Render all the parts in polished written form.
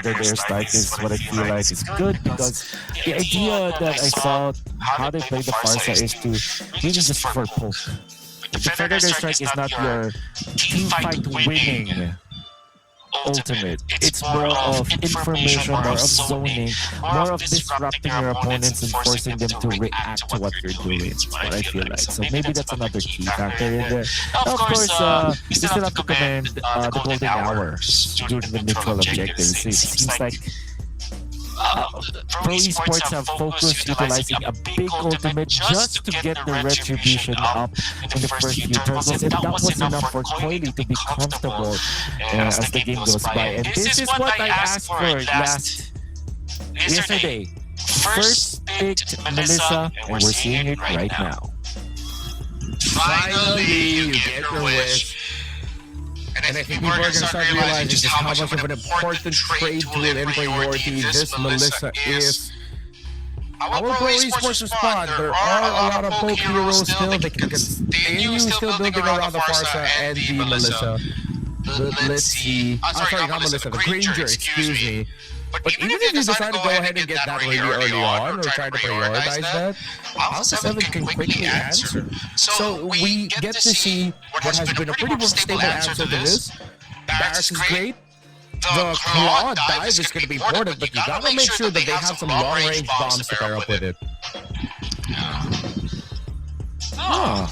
feather their strike is what I feel like is good, because the idea that I saw how they play the Farsa is to really just for poke. The feather their strike is not your team fight winning ultimate. It's more of information, more of zoning, more of disrupting your opponents and forcing them to react to what you're doing. That's what I feel like. So maybe that's another key factor in there. Of course, we still have to commend the golden hour during the neutral objectives. It seems like Pro Esports have focused utilizing a big ultimate just to get the retribution up in the first few turtles, and that was enough for Coily to be comfortable as the game goes by. And this is what I asked for yesterday. First picked Melissa, and we're seeing it right now. Finally, you get your wish. And I think people are going to start realizing just how much of an important trait to win priority this Melissa is. Our Pro Esports respond. There are a lot of poke heroes still. They can continue still building around the Farsa and the Melissa. Let's see. Sorry, not Melissa, the Granger, excuse me. But even if you decide to go ahead and get that really early on, or try to prioritize that, Alpha 7 can quickly answer. So we get to see what has been a pretty stable answer to this. Barracks is great. The claw dive is going to be important, but you gotta make sure that they have some long-range bombs to pair up with it.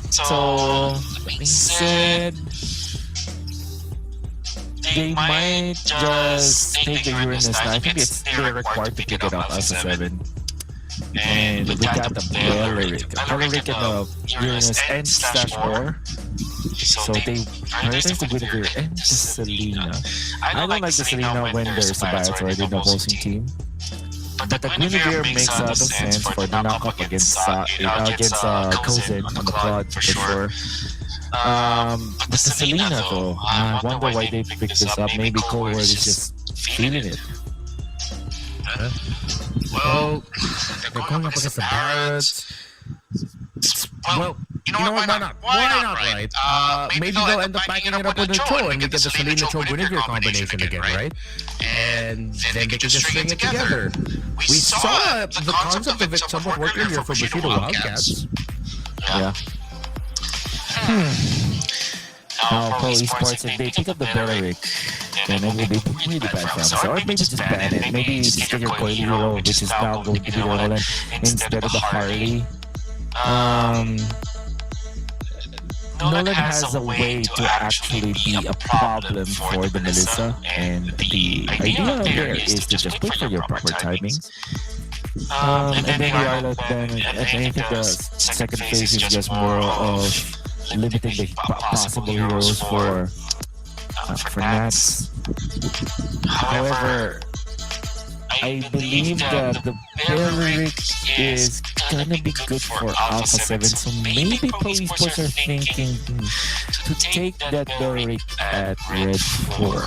So we said they might just take the Uranus. I think they're required to pick it up as a 7. And we got the Belleric and the Uranus and Stash Ore. So they prioritize the Guinevere and the Selena. I don't like the Selena when there's a bias already in the opposing team. But the Guinevere makes a lot of sense for the knockup against Kozen on the quad for sure. But the Selena though, I wonder why they picked this up. Maybe Cold War is just feeling it. Well, they're going up against the Barretts. Well, you know what, why not? Why not, right? Maybe they'll end up backing it up with a Cho, and we get the Selena Cho Guinevere combination again, right? And then they can just string it together. We saw the concept of it somewhat working here for Bushido Wildcats. Yeah. Now, Pro Esports, if they pick up the Belleric, then maybe they put really bad fans. Or maybe just ban it. Maybe just get your Coily hero, which is now going to be Roland instead of the Harley. Nolan has a way to actually be a problem for the Melissa, and the idea there is to just wait for your proper timings. And then we are like, then I think the second phase is just more of limiting the possible heroes for Nats. However, I believe that the Belleric is gonna be good for Alpha 7, so maybe Pro Esports are thinking to take that Belleric at Red 4.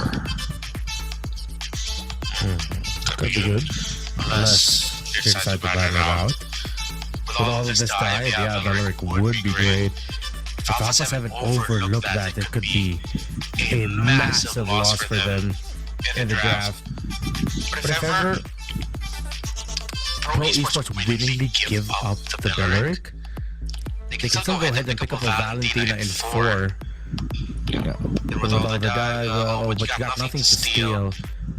Could be good. Unless they decide to ban it out. With all of this died, yeah, Belleric would be great. If Alpha 7 overlook that, it could be a massive loss for them in the draft. But if ever Pro Esports willingly give up the Belleric, they can still go ahead and pick up a Valentina in 4. Yeah. With all the guys, but you got nothing to steal.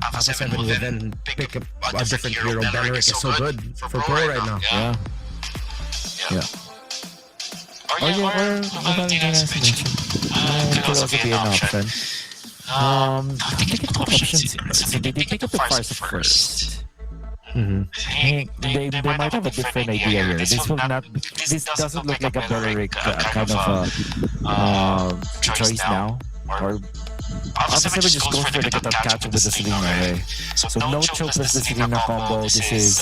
Alpha 7 will then pick up a different hero. Belleric is so good for Pro right now. Yeah. Or Valentina as mentioned. Could also be an option. They pick up options here. So they pick up the Farsa first. They might have a different idea here. This doesn't look like a Belleric kind of choice now. Or Alpha 7 just goes for the catch up with the Selena, right? So no choke plus the Selena combo. This is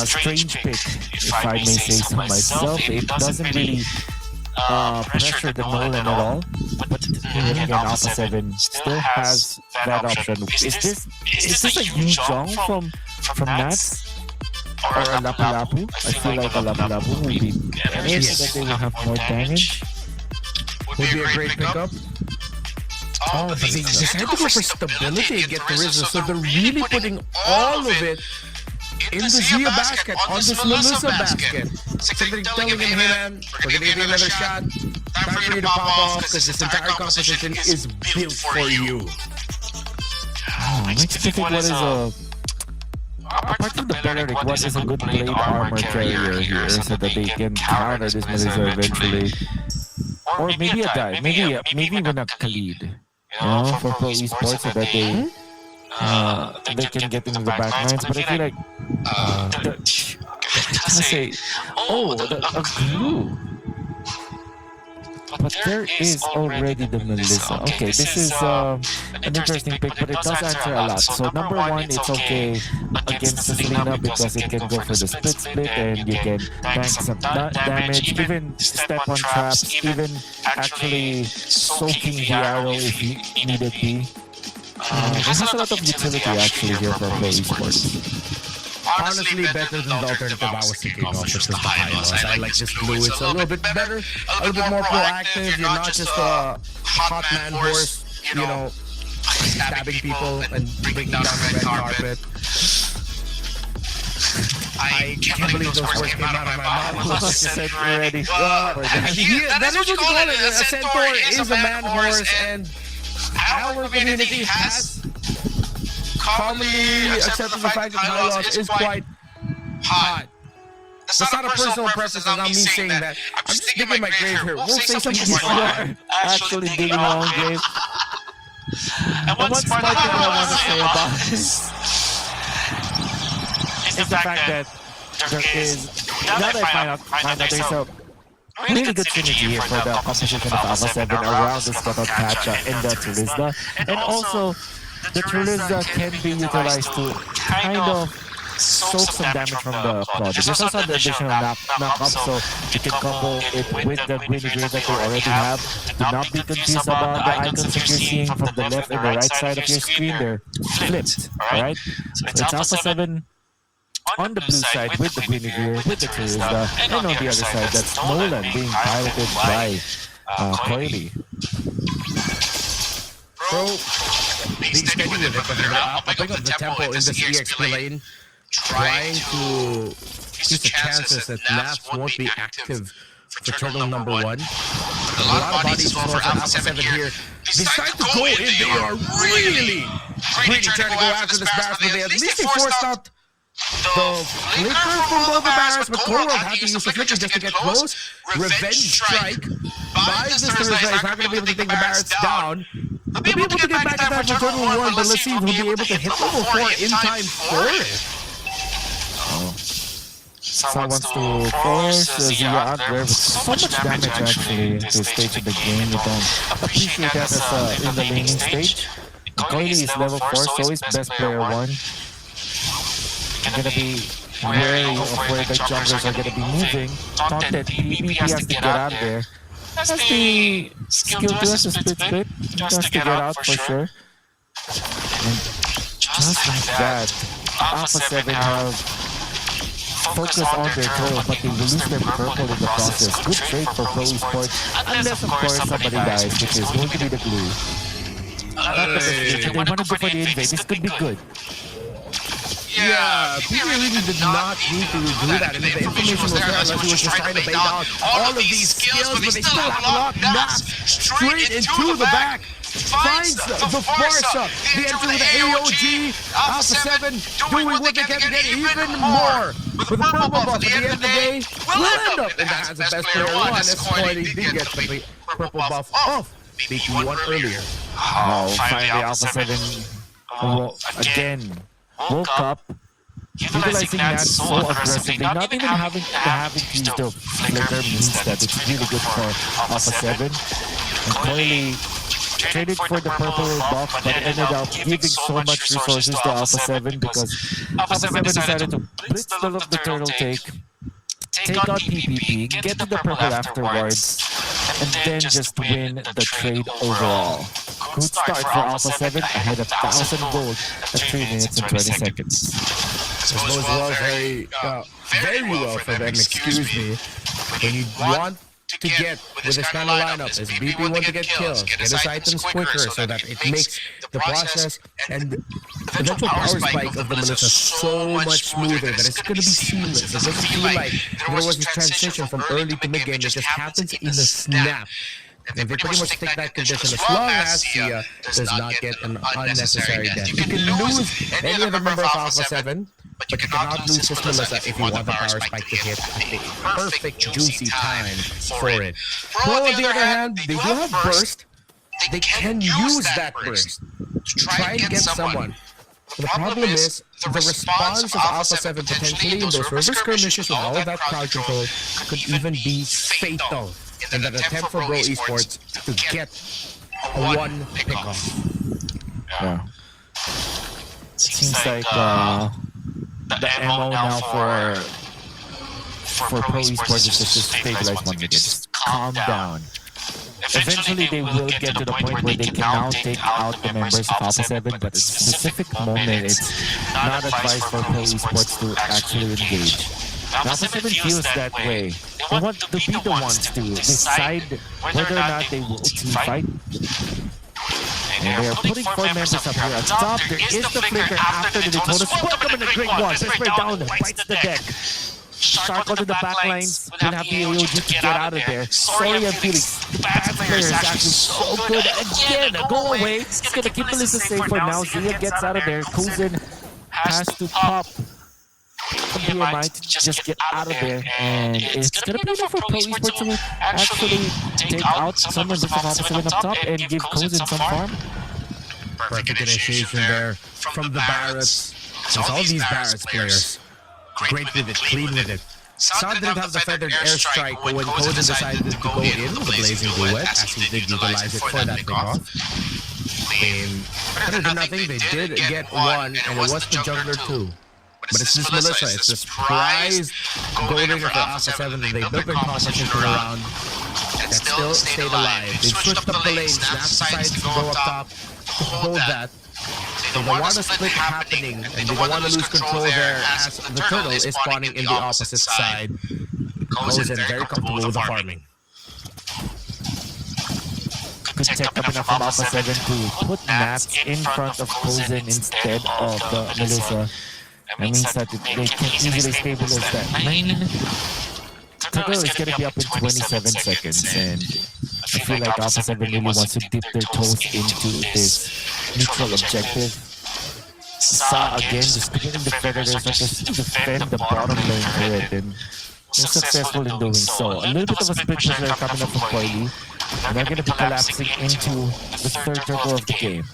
strange pick, if I may say so myself. It doesn't really pressure the Nolan at all, but again, Alpha 7 still has that option. Is this a Yu Zhong from Nats? Or a Lapu Lapu? I feel like a Lapu Lapu would be better so that they will have more damage. Would be a great pickup. Oh, but they decided to go for stability and get the Rizzo, so they're really putting all of it in the Zia basket, on this Melissa basket. So they're telling him, hey man, we're gonna give you another shot. Time for you to pop off, because this entire composition is built for you. Makes me think what is a... Apart from the Belleric, what is a good blade armor carrier here so that they can counter this Melissa eventually? Or maybe a dive, maybe even a Khalid, you know, for pro esports so that they can get into the back lines. But I feel like a glue. But there is already the Melissa. Okay, this is an interesting pick, but it does answer a lot. So number one, it's okay against the Selena because it can go for the split and you can tank some damage, even step on traps, even actually soaking the arrow if needed be. It has a lot of utility actually here for pro esports. Honestly, better than the alternative I was thinking of, which was the high loss. I like this blue. It's a little bit better, a little bit more proactive. You're not just a hot man horse, you know, stabbing people and bringing down the red carpet. I can't believe those words came out of my mouth. Already. That is what you call it. A centaur is a man horse, and our community has commonly accepted the fact that high loss is quite hot. That's not a personal preference, and not me saying that. I'm just digging my grave here. We'll say something more. Actually digging my own grave. And one smart thing I want to say about this is the fact that there is, now that I find out there's a really good synergy here for the composition of Alpha 7 around the Scuttle Pacha and the Turizda. And also, the Turizda can be utilized to kind of soak some damage from the Claude. There's also the additional knock-up, so you can combo it with the Green Gear that you already have. Do not be confused about the icons that you're seeing from the left and the right side of your screen. They're flipped, alright? So it's Alpha 7 on the blue side with the Green Gear, with the Turizda, and on the other side, that's Nolan being piloted by Coily. Bro, being steady with it, but upping up the tempo in this EXP lane, trying to increase the chances that Naps won't be active for turtle number one. A lot of bodies for Alpha 7 here decide to go in. They are really trying to go after this Barras, but at least they forced out the flicker from both the Barras, but Coral had to use the flicker just to get close. Revenge strike by this Thursday is not going to be able to take the Barras down. They'll be able to get back to that for turtle 1, but let's see if we'll be able to hit level 4 in time for it. Someone wants to force Zia out there with so much damage actually to the stage of the game. You don't appreciate that as in the laning stage. Coily is level 4, so is best player 1. You're gonna be wary of where the junglers are gonna be moving. Taunted, PvP has to get out there. Has the skill to us to split, has to get out for sure. And just like that, Alpha 7 have focused on their turtle, but they will lose their purple in the process. Good trade for pro esports, unless of course somebody dies, which is going to be the glue. If they want to go for the invade, this could be good. Yeah, people really did not need to do that. I mean, the information was there unless he was just trying to bait out all of these skills, but they still have locked Naps straight into the back. Finds the Farsa, the entry with the AOG, Alpha 7 doing what they can to get even more. With the purple buff at the end of the day, will end up in the hands of best player 1, as Coily did get the purple buff off BP1 earlier. Oh, finally Alpha 7 again woke up, utilizing that so aggressively, not even having to use the flicker means that it's really good for Alpha 7. And Coily traded for the purple buff, but ended up giving so much resources to Alpha 7 because Alpha 7 decided to blitz the turtle take out PvP, get to the purple afterwards, and then just win the trade overall. Good start for Alpha 7, ahead of 1,000 gold at 3 minutes and 20 seconds. This goes well, very well for them, excuse me. When you want to get with this kind of lineup is BP want to get kills, get his items quicker so that it makes the process and eventual power spike of the Melissa so much smoother that it's going to be seamless. It doesn't feel like there was a transition from early to mid game. It just happens in a snap. And they pretty much take that condition as long as Sia does not get an unnecessary death. You can lose any other member of Alpha 7, but you cannot lose this Melissa if you want the power spike to hit at the perfect juicy time for it. Pro, on the other hand, they do have burst. They can use that burst to try and get someone. The problem is, the response of Alpha 7 potentially in those river skirmishes with all of that crowd control could even be fatal in that attempt for Bro Esports to get a one pick-off. Yeah. Seems like the MO now for Pro Esports is just to stabilize one minute. Just calm down. Eventually they will get to the point where they can now take out the members of Alpha 7, but at a specific moment it's not advised for Pro Esports to actually engage. Alpha 7 feels that way. They want to be the ones to decide whether or not they will team fight. And they are putting 4 members up here at top. There is the flicker after the Daytona. Welcome in the Great One. Spray down, bites the deck. Shark onto the backlines, gonna have the AOG to get out of there. Sorry, I'm feeling bad player is actually so good. Again, go away. It's gonna keep Melissa safe for now. Zia gets out of there. Kuzin has to pop BMI to just get out of there. And it's gonna be enough for Pro Esports to actually take out some members of Alpha 7 up top and give Kuzin some farm. Perfect initiation there from the Barretts. It's all these Barretts players. Great with it, clean with it. Sound didn't have the feathered airstrike, but when Kojin decided to go in with the blazing duet, as he did utilize it for that pickoff. Better than nothing, they did get one, and it was the jungler too. But it's this Melissa, it's this prized golden for Alpha 7 that they built their composition around that still stayed alive. They switched up the lane, Snap decided to go up top to hold that. They don't want a split happening, and they don't want to lose control there as the turtle is spawning in the opposite side. Kojin very comfortable with the farming. Good tech coming up from Alpha 7 to put Nats in front of Kojin instead of the Melissa. That means that they can easily stabilize that. Turtle is going to be up in 27 seconds, and I feel like Alpha 7 really wants to dip their toes into this neutral objective. Sa again just getting the predators just to defend the bottom lane for it, and they're successful in doing so. A little bit of a split pressure coming up from Coily, and they're going to be collapsing into the third turtle of the game.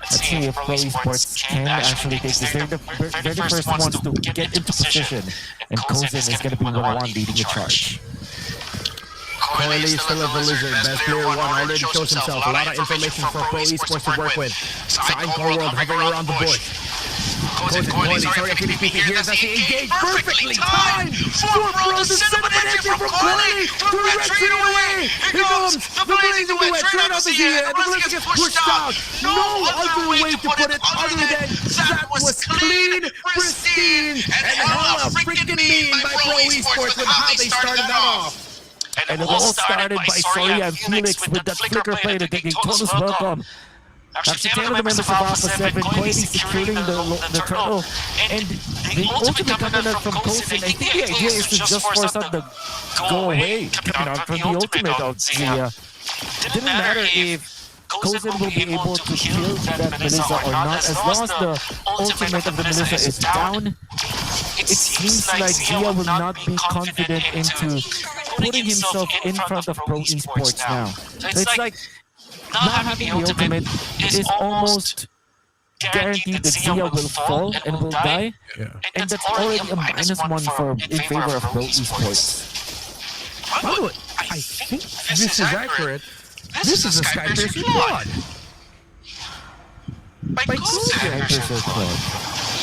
Let's see if Pro Esports can actually take this. They're the very first ones to get into position, and Kojin is going to be the one leading the charge. Coily still a Blizzard, best player one, already shows himself. A lot of information for Pro Esports to work with. Sign Core World hovering around the bush. Coily, sorry, PvP here, that's the engage perfectly timed! For Pro to set up an entry from Coily! Direct straight away! Here comes the blazing duet, straight off the Zia, and the Melissa gets pushed out! No other way to put it other than that was clean, pristine, and hella freaking mean by Pro Esports with how they started that off! And it all started by Soria and Felix with that flicker play to taking Tonus welcome. After 10 of the members of Alpha 7, Coily securing the turtle, and the ultimate coming out from Kojin. I think the idea is to just force out the go away coming out from the ultimate of the... It didn't matter if Kojin will be able to kill that Melissa or not, as long as the ultimate of the Melissa is down. It seems like Zia will not be confident into putting himself in front of Pro Esports now. So it's like not having the ultimate is almost guaranteed that Zia will fall and will die. Yeah. And that's already a -1 in favor of Pro Esports. By the way, I think this is accurate. This is a Skypiercer Claude. By Kojin.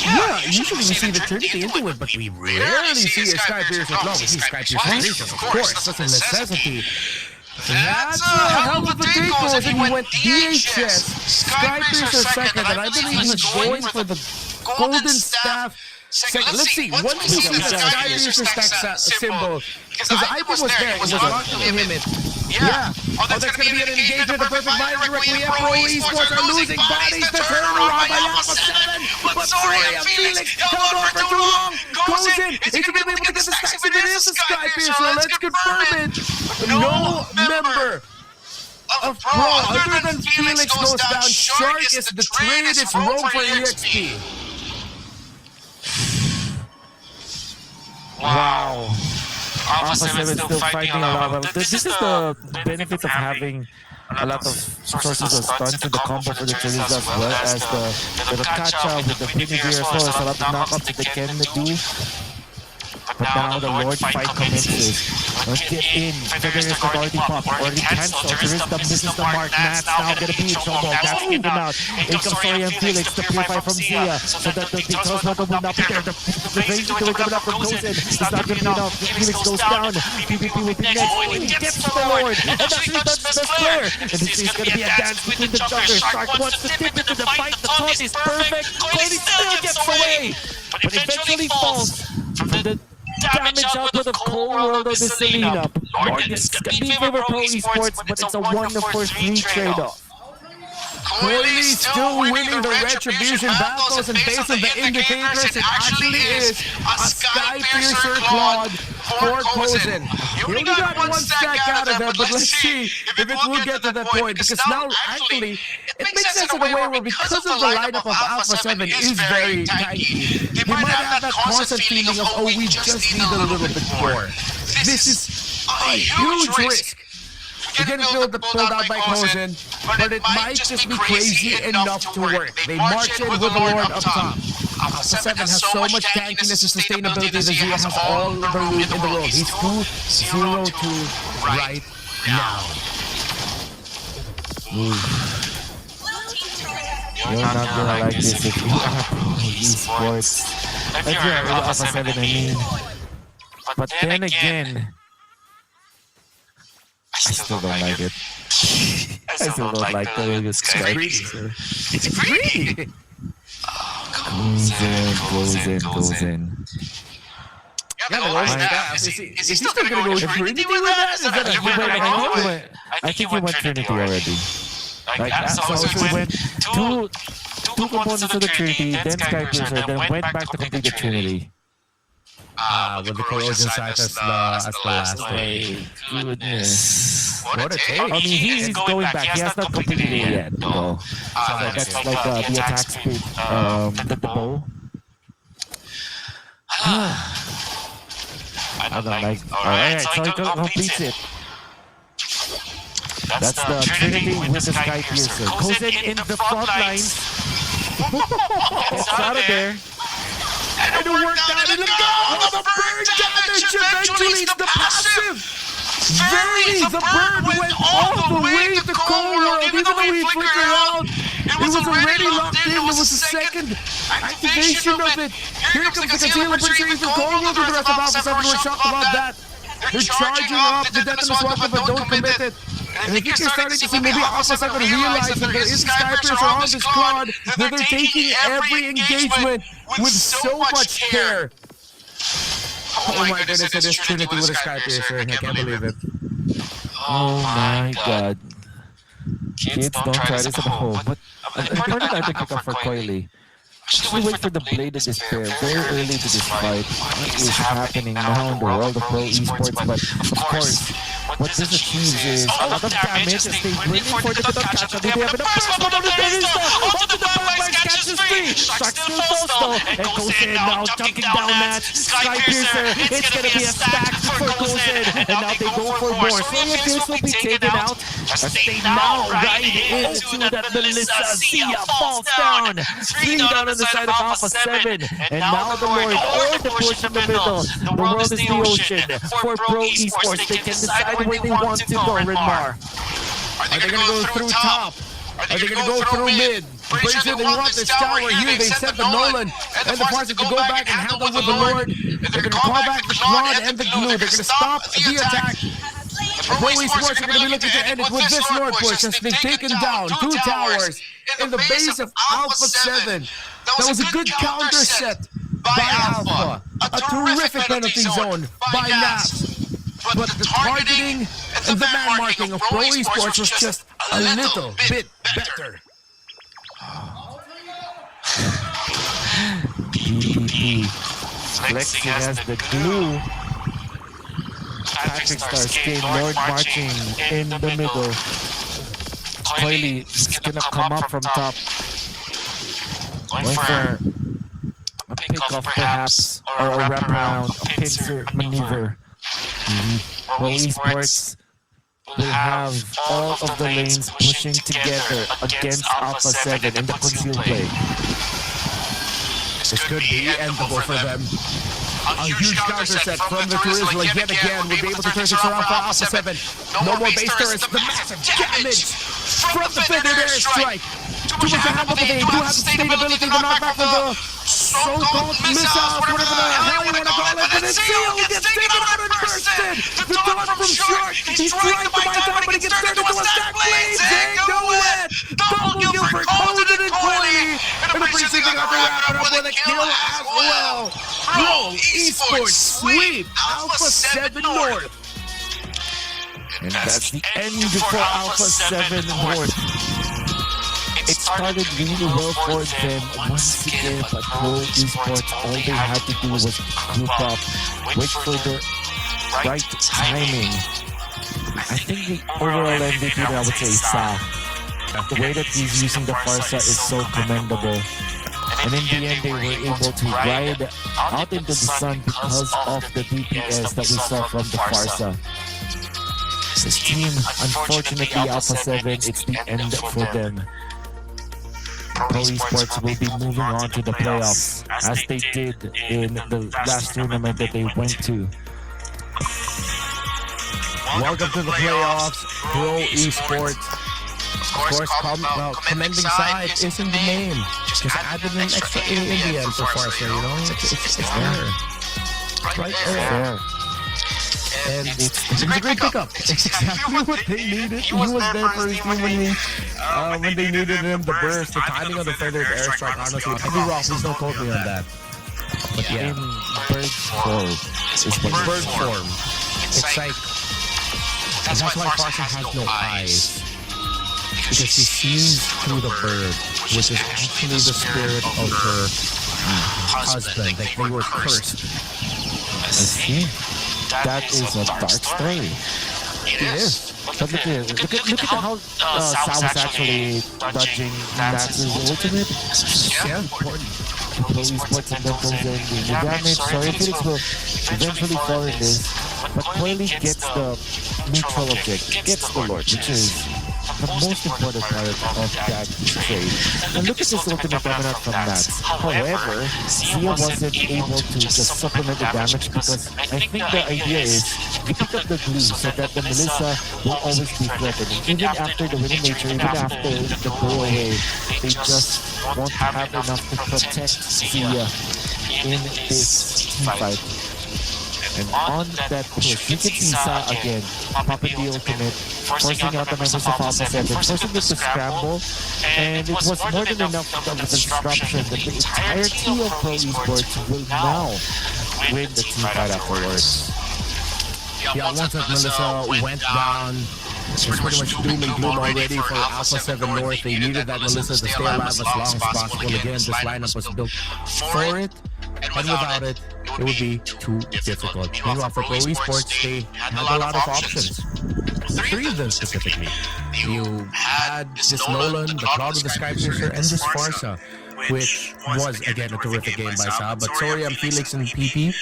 Yeah, usually we see the Trinity into it, but we rarely see a Skypiercer Claude. We see Skypiercer, of course, that's a necessity. That's a hell of a takeoff, and he went DHS, Skypiercer second, and I believe he's going for the Golden Staff Second, let's see. Once we see the Skypiercer stack symbol, because Ivan was there, it was locked to him. Yeah. Oh, that's going to be an engagement. The perfect mind directly at Pro Esports are losing bodies. The turnaround by Alpha 7. But sorry, Felix held on for too long. Goes in. Is he going to be able to get the stacks? If it is the Skypiercer, let's confirm it. No member of Pro other than Felix goes down. Shark is the trade. It's Rome for EXP. Wow. Alpha 7 still fighting a lot. Well, this is the benefit of having a lot of sources of stunts in the combo for the traders, as well as the catch-up with the Premier as well as a lot of knockups that they can do. But now the Lord fight commences. Let's get in. Figuring is already popped, already cancelled. There is the misses the mark. Nats now gonna be in trouble. That's in and out. In comes Story and Felix, the purify from Zia. So that the close one will not be there. The range to it coming up from Gozen. It's not gonna be enough. Felix goes down. PvP will be next. He gets the Lord. And actually that's the best player. And this is gonna be a dance between the jumpers. Shark wants to dip into the fight. The taunt is perfect. Cody still gets away. But eventually falls from the damage output of Cold World of this Selena. Lord is gonna be in favor of Pro Esports, but it's a 1-for-3 trade-off. Clearly still winning the retribution battles, and based on the indicators, it actually is a Skypiercer Claude for Kozen. He only got one stack out of that, but let's see if it will get to that point, because now actually it makes sense in a way where, because of the lineup of Alpha 7 is very tanky, they might have that constant feeling of, oh, we just need a little bit more. This is a huge risk. Getting pulled out by Kozen, but it might just be crazy enough to work. They march in with the Lord up top. Alpha 7 has so much tankiness and sustainability that Zia has all the room in the world. He's 2-0-2 right now. You're not gonna like this if you are Esports. If you're Alpha 7, I mean. But then again, I still don't like it. I still don't like the Skypiercer. It's greedy! Goes in. Yeah, the Lord's staff. Is he still gonna go Trinity with that? I think he went Trinity already. Like, so he went two components of the Trinity, then Skypiercer, then went back to complete the Trinity. With the corrosion site as the last one. Goodness. What a take. I mean, he's going back. He has not completed it yet. So that's like the attack speed, the bow. I don't like. Alright, so he completes it. That's the Trinity with the Skypiercer. Kozen in the front lines. Gets out of there. And it worked out in the goal! The bird damage eventually is the passive! The bird went all the way to Cold World, even though he flickered out. It was already locked in. There was a second activation of it. Here comes the concealer retreat from Cold World, and the rest of Alpha 7 were shocked about that. They're charging up the Detonus weapon, but don't commit it. And I think you're starting to see maybe Alpha 7 realize that there is Skypiercer on this squad, that they're taking every engagement with so much care. Oh my goodness, it is Trinity with a Skypiercer, and I can't believe it. Oh my god. Kids, don't try this at home. But important I think for Coily. Actually wait for the Blade of Despair very early to this fight. What is happening now in the world of Pro Esports? But of course, what this achieves is a lot of damage as they bring in for the catch-up. They have enough first one on the Terrorista! Onto the backline, catches three! Shark still falls though, and Kozen now jumping down at Skypiercer. It's gonna be a stack for Kozen, and now they go for more. So if this will be taken out, as they now ride into that Melissa. Zia falls down! 3 down on the side of Alpha 7, and now the Lord or the push in the middle. The world is the ocean. For Pro Esports, they can decide where they want to go, Redmar. Are they gonna go through top? Are they gonna go through mid? Pretty sure they want this tower here. They set the Nolan and the Parsons to go back and handle with the Lord. They're gonna call back the Claude and the Glue. They're gonna stop the attack. Pro Esports are gonna be looking to end it with this Lord push as they've taken down 2 towers in the base of Alpha 7. That was a good counter set by Alpha. A terrific penalty zone by Naps. But the targeting and the man marking of Pro Esports was just a little bit better. PPP flexing as the glue. Patrick Stars came Lord marching in the middle. Coily is gonna come up from top. Going for a pick-off perhaps, or a wraparound, a pincer maneuver. Pro Esports will have all of the lanes pushing together against Alpha 7 in the concealed play. This could be endable for them. A huge counter set from the Turisla yet again would be able to turn things around for Alpha 7. No more base turrets. The massive damage from the feathered airstrike. Too much to handle, but they do have the sustainability, the knockback from the so-called missiles, whatever the hell you want to call it. But it's still gets taken out and bursted. The dodge from short. He's trying to buy time, but he gets turned into a stack blade. Ain't no let. Double kill for Coden and Coily. And the precinct got to wrap it up with a kill as well. Pro Esports sweep Alpha 7 North. And that's the end for Alpha 7 North. It started really well for them once again, but Pro Esports, all they had to do was group up, wait for the right timing. I think the overall MVP, I would say, Sa. The way that he's using the Farsa is so commendable. And in the end, they were able to ride out into the sun because of the DPS that we saw from the Farsa. This team, unfortunately, Alpha 7, it's the end for them. Pro Esports will be moving on to the playoffs, as they did in the last tournament that they went to. Welcome to the playoffs, Pro Esports. Of course, commending side isn't the name. Just added an extra A in the end so far, so you know, it's there. Right there. And it's a great pickup. It's exactly what they needed. He was there for his team when they needed him. The burst, the timing of the feathered airstrike, honestly. I could be wrong, please don't quote me on that. But yeah. In bird form. Bird form. It's like, that's why Farsa has no eyes. Because she sees through the bird, which is actually the spirit of her husband. Like they were cursed. I see. That is a dark story. It is. But look at how Sa was actually dodging Nax's ultimate. Yeah. Pro Esports and then goes in the damage. Sorry, Felix will eventually fall in this. But Coily gets the neutral object, gets the Lord, which is the most important part of that trade. And look at this ultimate coming out from Nax. However, Sia wasn't able to just supplement the damage because I think the idea is you pick up the glue so that the Melissa will always be threatening. Even after the winning nature, even after the go away, they just won't have enough to protect Sia in this team fight. And on that push, you can see Sa again, popping the ultimate, forcing out the members of Alpha 7, forcing them to scramble, and it was more than enough of a disruption that the entirety of Pro Esports will now win the team fight afterwards. Yeah, once that Melissa went down, it was pretty much doom and gloom already for Alpha 7 North. They needed that Melissa to stay alive as long as possible. Again, this lineup was built for it, and without it, it would be too difficult. Meanwhile, for Pro Esports, they had a lot of options. Three of them specifically. You had this Nolan, the Cloud of the Skypiercer, and this Farsa, which was, again, a terrific game by Sa. But Soriam, Felix, and PP,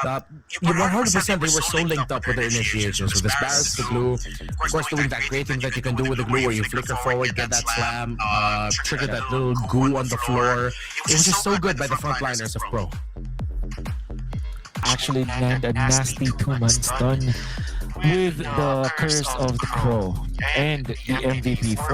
100% they were so linked up with the initiations, with the Sparrows, the glue, of course doing that great thing that you can do with the glue where you flicker forward, get that slam, trigger that little goo on the floor. It was just so good by the frontliners of Pro. Actually land a nasty 2-man stun with the Curse of the Crow and the MVP for